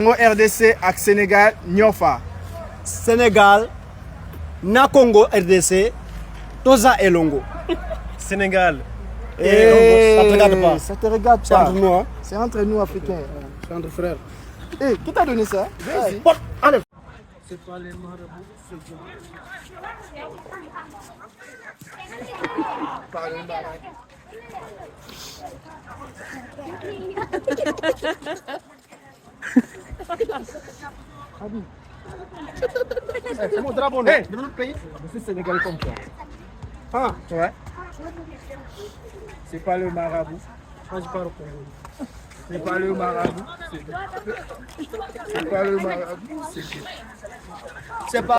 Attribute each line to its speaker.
Speaker 1: Congo RDC ak Sénégal Nyofa.
Speaker 2: Sénégal na Congo RDC Toza et Longo.
Speaker 3: Sénégal
Speaker 2: et Longo, ça te regarde pas.
Speaker 1: Ça te regarde
Speaker 2: C'est
Speaker 1: pas.
Speaker 2: entre nous, hein.
Speaker 1: C'est entre nous Africains.
Speaker 2: C'est entre frères.
Speaker 1: Eh, qui t'a donné ça?
Speaker 2: Vas-y. Allez.
Speaker 3: C'est pas les marabouts, c'est Dieu.
Speaker 2: C'est mon drapeau, non? De notre pays.
Speaker 1: Je suis sénégalais comme toi.
Speaker 2: Ah,
Speaker 1: Ouais. C'est pas le marabout.
Speaker 2: moi je parle au Congo.
Speaker 1: C'est pas le marabout. C'est pas le marabout. C'est
Speaker 2: C'est pas